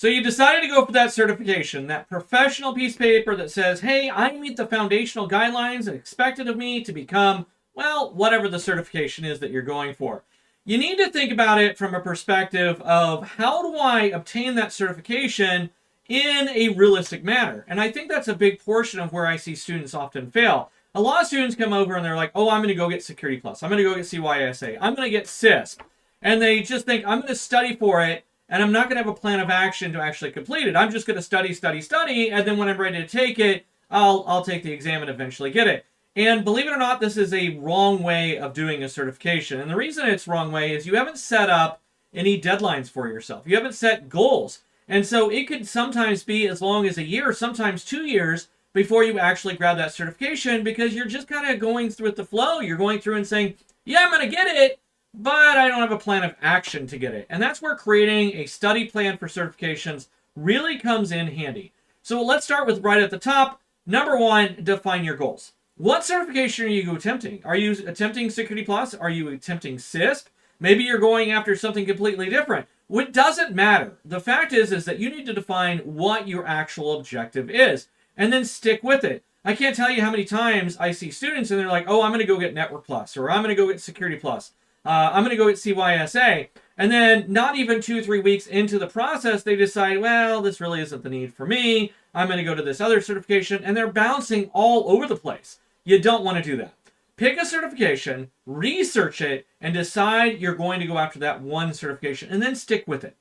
So you decided to go for that certification, that professional piece of paper that says, hey, I meet the foundational guidelines expected of me to become, well, whatever the certification is that you're going for. You need to think about it from a perspective of how do I obtain that certification in a realistic manner? And I think that's a big portion of where I see students often fail. A lot of students come over and they're like, oh, I'm going to go get Security Plus. I'm going to go get CYSA. I'm going to get CISP. And they just think, I'm going to study for it, and I'm not going to have a plan of action to actually complete it. I'm just going to study, and then when I'm ready to take it, I'll take the exam and eventually get it. And believe it or not, this is a wrong way of doing a certification. And the reason it's wrong way is you haven't set up any deadlines for yourself. You haven't set goals. And so it could sometimes be as long as a year, sometimes 2 years, before you actually grab that certification, because you're just kind of going through with the flow. You're going through and saying, yeah, I'm going to get it, but I don't have a plan of action to get it. And that's where creating a study plan for certifications really comes in handy. So let's start with right at the top. Number one, define your goals. What certification are you attempting? Are you attempting Security Plus? Are you attempting CISP? Maybe you're going after something completely different. It doesn't matter. The fact is that you need to define what your actual objective is and then stick with it. I can't tell you how many times I see students and they're like, oh, I'm going to go get Network Plus, or I'm going to go get Security Plus. I'm going to go get CYSA. And then not even 2-3 weeks into the process, they decide, well, this really isn't the need for me. I'm going to go to this other certification. And they're bouncing all over the place. You don't want to do that. Pick a certification, research it, and decide you're going to go after that one certification, and then stick with it.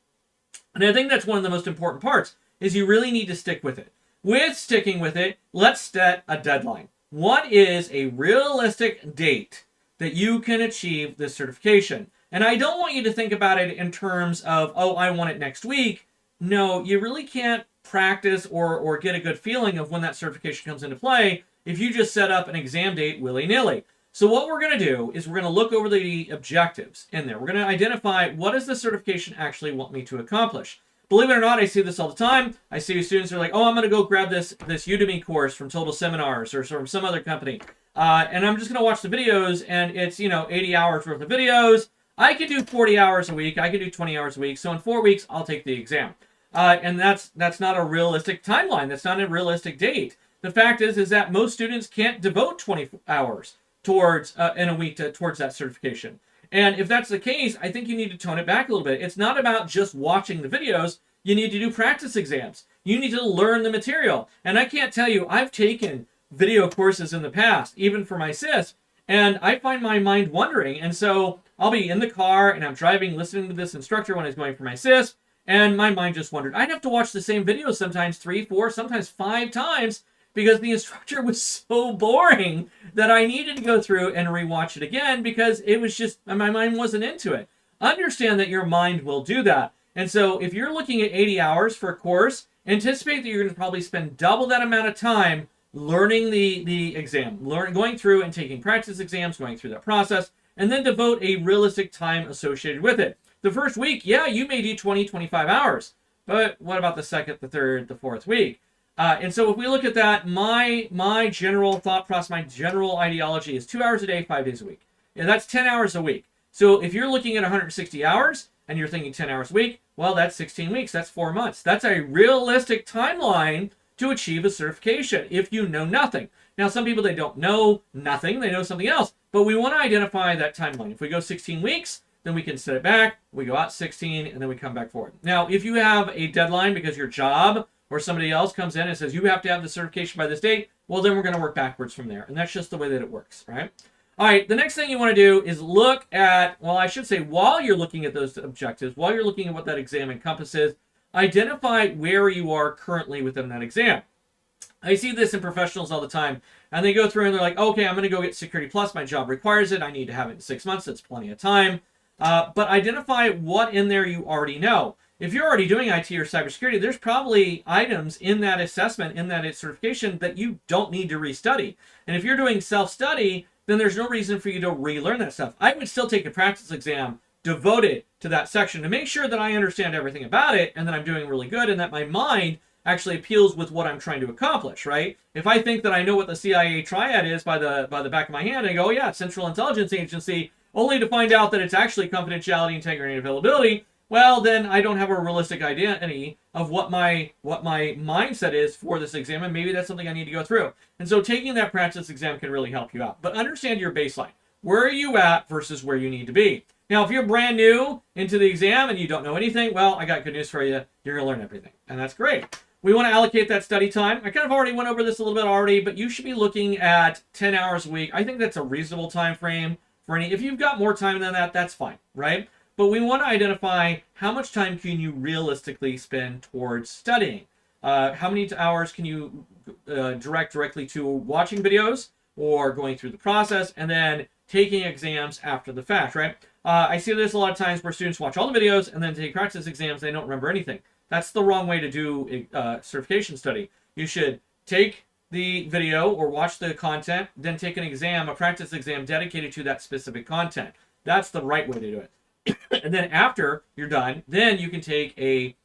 And I think that's one of the most important parts, is you really need to stick with it. With sticking with it, let's set a deadline. What is a realistic date that you can achieve this certification? And I don't want you to think about it in terms of, oh, I want it next week. No, you really can't practice or get a good feeling of when that certification comes into play if you just set up an exam date willy-nilly. So what we're going to do is we're going to look over the objectives in there. We're going to identify what does the certification actually want me to accomplish. Believe it or not, I see this all the time. I see students who are like, oh, I'm going to go grab this Udemy course from Total Seminars or from some other company. And I'm just going to watch the videos, and it's, 80 hours worth of videos. I could do 40 hours a week. I could do 20 hours a week. So in 4 weeks, I'll take the exam. And that's not a realistic timeline. That's not a realistic date. The fact is that most students can't devote 20 hours towards in a week towards that certification. And if that's the case, I think you need to tone it back a little bit. It's not about just watching the videos. You need to do practice exams. You need to learn the material. And I can't tell you, I've taken video courses in the past, even for my CISP, and I find my mind wandering. And so I'll be in the car and I'm driving, listening to this instructor when I was going for my CISP, and my mind just wandered. I'd have to watch the same video sometimes 3, 4, sometimes 5 times because the instructor was so boring that I needed to go through and rewatch it again because it was just, my mind wasn't into it. Understand that your mind will do that. And so if you're looking at 80 hours for a course, anticipate that you're going to probably spend double that amount of time learning the exam, going through and taking practice exams, going through that process, and then devote a realistic time associated with it. The first week, yeah, you may do 20, 25 hours, but what about the second, the third, the fourth week? And so if we look at that, my general thought process, my general ideology is 2 hours a day, 5 days a week. Yeah, that's 10 hours a week. So if you're looking at 160 hours and you're thinking 10 hours a week, well, that's 16 weeks. That's 4 months. That's a realistic timeline to achieve a certification if you know nothing. Now, some people, they don't know nothing. They know something else. But we want to identify that timeline. If we go 16 weeks, then we can set it back. We go out 16, and then we come back forward. Now, if you have a deadline because your job or somebody else comes in and says, you have to have the certification by this date, well, then we're going to work backwards from there. And that's just the way that it works, right? All right, the next thing you want to do is look at, well, I should say, while you're looking at those objectives, while you're looking at what that exam encompasses, identify where you are currently within that exam. I see this in professionals all the time, and they go through and they're like, okay, I'm going to go get Security Plus. My job requires it. I need to have it in 6 months. That's plenty of time. But identify what in there you already know. If you're already doing IT or cybersecurity, there's probably items in that assessment, in that certification, that you don't need to restudy. And if you're doing self-study, then there's no reason for you to relearn that stuff. I would still take a practice exam, devote it to that section to make sure that I understand everything about it and that I'm doing really good and that my mind actually appeals with what I'm trying to accomplish, right? If I think that I know what the CIA triad is by the back of my hand, I go, yeah, it's Central Intelligence Agency, only to find out that it's actually confidentiality, integrity, and availability, well, then I don't have a realistic identity of what my mindset is for this exam, and maybe that's something I need to go through. And so taking that practice exam can really help you out. But understand your baseline. Where are you at versus where you need to be? Now, if you're brand new into the exam and you don't know anything, well, I got good news for you. You're going to learn everything, and that's great. We want to allocate that study time. I kind of already went over this a little bit already, but you should be looking at 10 hours a week. I think that's a reasonable time frame for any. If you've got more time than that, that's fine, right? But we want to identify how much time can you realistically spend towards studying. How many hours can you direct directly to watching videos or going through the process and then taking exams after the fact, right? I see this a lot of times where students watch all the videos and then take practice exams. They don't remember anything. That's the wrong way to do a certification study. You should take the video or watch the content, then take an exam, a practice exam dedicated to that specific content. That's the right way to do it. And then after you're done, then you can take a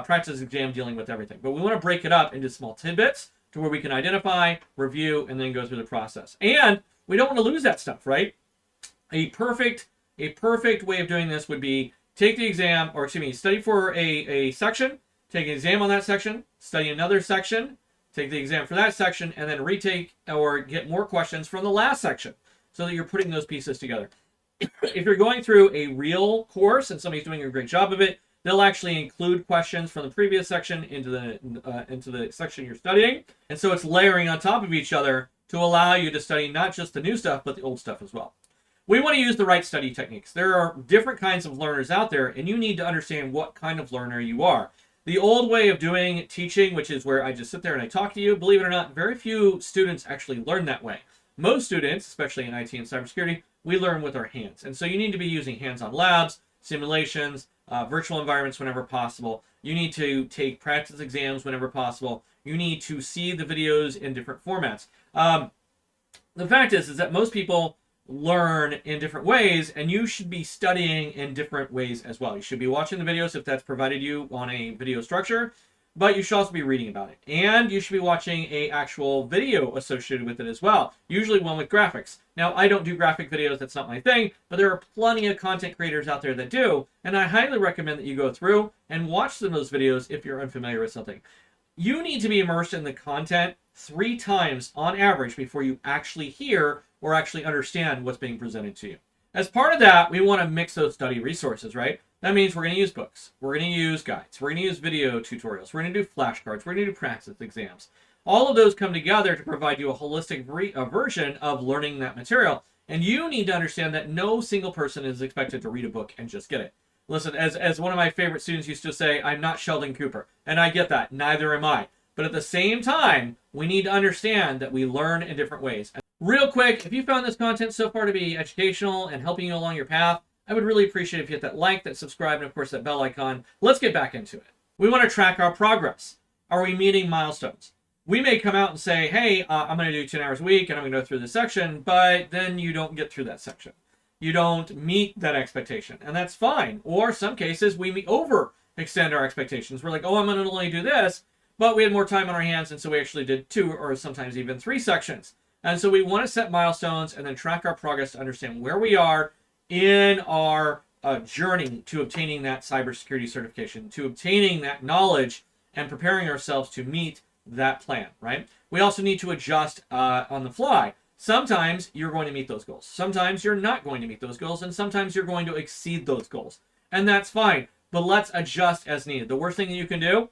practice exam dealing with everything. But we want to break it up into small tidbits to where we can identify, review, and then go through the process. And we don't want to lose that stuff, right? A perfect way of doing this would be take the exam, or excuse me, study for a section, take an exam on that section, study another section, take the exam for that section, and then retake or get more questions from the last section so that you're putting those pieces together. If you're going through a real course and somebody's doing a great job of it, they'll actually include questions from the previous section into the section you're studying. And so it's layering on top of each other to allow you to study not just the new stuff, but the old stuff as well. We want to use the right study techniques. There are different kinds of learners out there, and you need to understand what kind of learner you are. The old way of doing teaching, which is where I just sit there and I talk to you, believe it or not, very few students actually learn that way. Most students, especially in IT and cybersecurity, we learn with our hands. And so you need to be using hands-on labs, simulations, virtual environments whenever possible. You need to take practice exams whenever possible. You need to see the videos in different formats. The fact is that most people learn in different ways, and you should be studying in different ways as well. You should be watching the videos if that's provided you on a video structure, but you should also be reading about it. And you should be watching a actual video associated with it as well, usually one with graphics. Now, I don't do graphic videos, that's not my thing, but there are plenty of content creators out there that do, and I highly recommend that you go through and watch some of those videos if you're unfamiliar with something. You need to be immersed in the content 3 times on average before you actually hear or actually understand what's being presented to you. As part of that, we want to mix those study resources, right? That means we're going to use books, we're going to use guides, we're going to use video tutorials, we're going to do flashcards, we're going to do practice exams. All of those come together to provide you a holistic version of learning that material. And you need to understand that no single person is expected to read a book and just get it. Listen, as one of my favorite students used to say, I'm not Sheldon Cooper. And I get that, neither am I. But at the same time, we need to understand that we learn in different ways. Real quick, if you found this content so far to be educational and helping you along your path, I would really appreciate if you hit that like, that subscribe, and of course that bell icon. Let's get back into it. We want to track our progress. Are we meeting milestones? We may come out and say, hey, I'm going to do 10 hours a week and I'm going to go through this section, but then you don't get through that section. You don't meet that expectation, and that's fine. Or some cases, we overextend our expectations. We're like, oh, I'm going to only do this, but we had more time on our hands, and so we actually did 2 or sometimes even 3 sections. And so we want to set milestones and then track our progress to understand where we are in our journey to obtaining that cybersecurity certification, to obtaining that knowledge and preparing ourselves to meet that plan, right? We also need to adjust on the fly. Sometimes you're going to meet those goals. Sometimes you're not going to meet those goals, and sometimes you're going to exceed those goals. And that's fine, but let's adjust as needed. The worst thing that you can do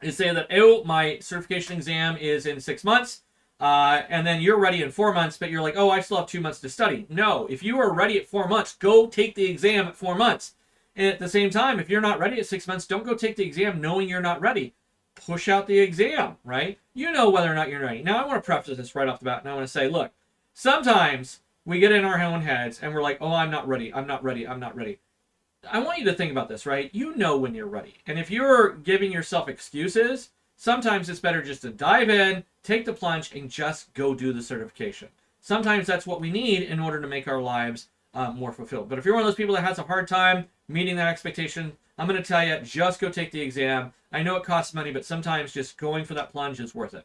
is say that, oh, my certification exam is in 6 months, and then you're ready in 4 months, but you're like, oh, I still have 2 months to study. No, if you are ready at 4 months, go take the exam at 4 months. And at the same time, if you're not ready at 6 months, don't go take the exam knowing you're not ready. Push out the exam, right? You know whether or not you're ready. Now, I want to preface this right off the bat, and I want to say, look, sometimes we get in our own heads, and we're like, oh, I'm not ready, I'm not ready, I'm not ready. I want you to think about this, right? You know when you're ready. And if you're giving yourself excuses, sometimes it's better just to dive in, take the plunge, and just go do the certification. Sometimes that's what we need in order to make our lives more fulfilled. But if you're one of those people that has a hard time meeting that expectation, I'm going to tell you, just go take the exam. I know it costs money, but sometimes just going for that plunge is worth it.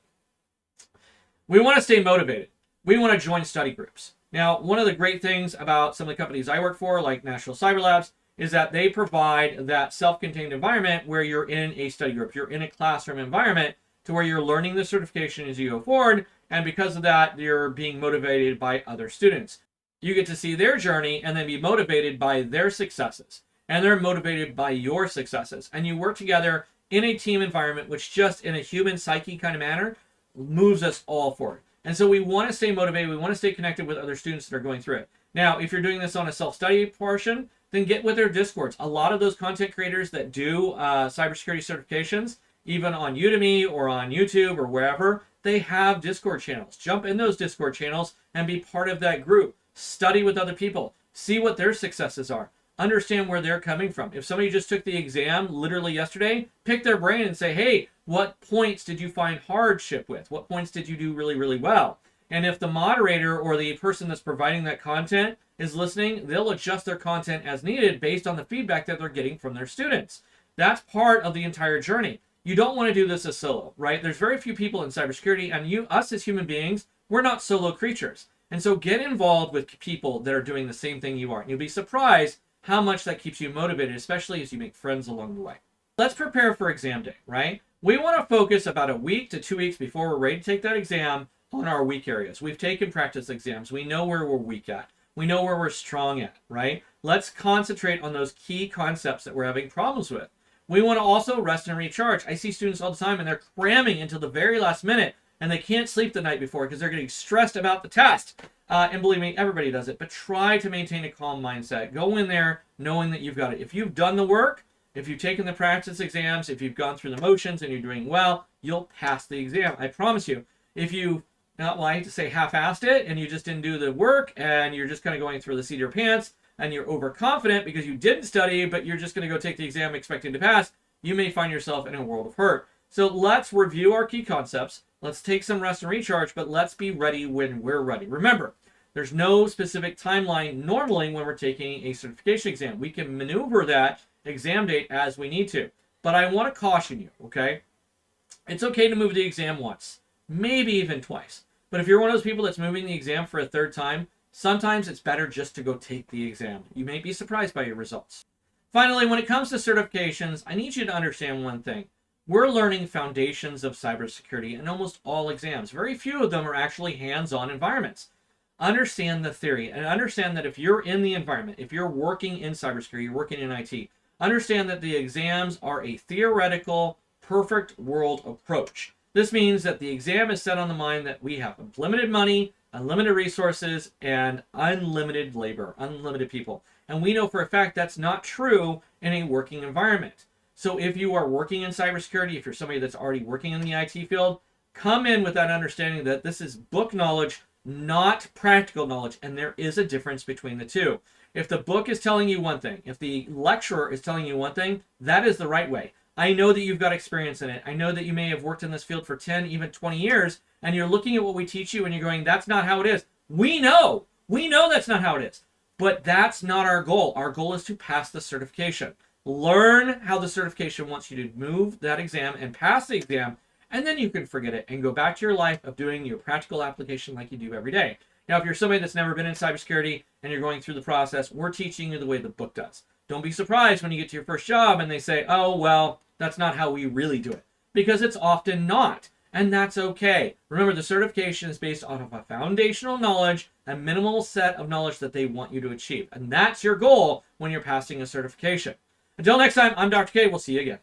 We want to stay motivated. We want to join study groups. Now, one of the great things about some of the companies I work for, like National Cyber Labs, is that they provide that self-contained environment where you're in a study group, you're in a classroom environment to where you're learning the certification as you go forward, and because of that, you're being motivated by other students. You get to see their journey and then be motivated by their successes, and they're motivated by your successes, and you work together in a team environment, which just in a human psyche kind of manner moves us all forward. And so we want to stay motivated. We want to stay connected with other students that are going through it. Now, if you're doing this on a self-study portion, then get with their Discords. A lot of those content creators that do cybersecurity certifications, even on Udemy or on YouTube or wherever, they have Discord channels. Jump in those Discord channels and be part of that group. Study with other people. See what their successes are. Understand where they're coming from. If somebody just took the exam literally yesterday, pick their brain and say, hey, what points did you find hardship with? What points did you do really, really well? And if the moderator or the person that's providing that content is listening, they'll adjust their content as needed based on the feedback that they're getting from their students. That's part of the entire journey. You don't want to do this as solo, right? There's very few people in cybersecurity, and us as human beings, we're not solo creatures. And so get involved with people that are doing the same thing you are. And you'll be surprised how much that keeps you motivated, especially as you make friends along the way. Let's prepare for exam day, right? We want to focus about a week to 2 weeks before we're ready to take that exam on our weak areas. We've taken practice exams. We know where we're weak at. We know where we're strong at, right? Let's concentrate on those key concepts that we're having problems with. We want to also rest and recharge. I see students all the time and they're cramming until the very last minute and they can't sleep the night before because they're getting stressed about the test. And believe me, everybody does it, but try to maintain a calm mindset. Go in there knowing that you've got it. If you've done the work, if you've taken the practice exams, if you've gone through the motions and you're doing well, you'll pass the exam. I promise you. If you, well, I hate to say half-assed it and you just didn't do the work and you're just kind of going through the seat of your pants and you're overconfident because you didn't study, but you're just going to go take the exam expecting to pass, you may find yourself in a world of hurt. So let's review our key concepts. Let's take some rest and recharge, but let's be ready when we're ready. Remember, there's no specific timeline normally when we're taking a certification exam. We can maneuver that exam date as we need to. But I want to caution you, okay? It's okay to move the exam once, maybe even twice. But if you're one of those people that's moving the exam for a third time, sometimes it's better just to go take the exam. You may be surprised by your results. Finally, when it comes to certifications, I need you to understand one thing. We're learning foundations of cybersecurity in almost all exams. Very few of them are actually hands-on environments. Understand the theory and understand that if you're in the environment, if you're working in cybersecurity, you're working in IT, understand that the exams are a theoretical, perfect world approach. This means that the exam is set on the mind that we have unlimited money, unlimited resources, and unlimited labor, unlimited people. And we know for a fact that's not true in a working environment. So if you are working in cybersecurity, if you're somebody that's already working in the IT field, come in with that understanding that this is book knowledge, not practical knowledge, and there is a difference between the two. If the book is telling you one thing, if the lecturer is telling you one thing, that is the right way. I know that you've got experience in it. I know that you may have worked in this field for 10, even 20 years, and you're looking at what we teach you and you're going, that's not how it is. We know that's not how it is, but that's not our goal. Our goal is to pass the certification. Learn how the certification wants you to move that exam and pass the exam, and then you can forget it and go back to your life of doing your practical application like you do every day. Now, if you're somebody that's never been in cybersecurity and you're going through the process, we're teaching you the way the book does. Don't be surprised when you get to your first job and they say, oh, well, that's not how we really do it. Because it's often not. And that's okay. Remember, the certification is based off of a foundational knowledge, a minimal set of knowledge that they want you to achieve. And that's your goal when you're passing a certification. Until next time, I'm Dr. K. We'll see you again.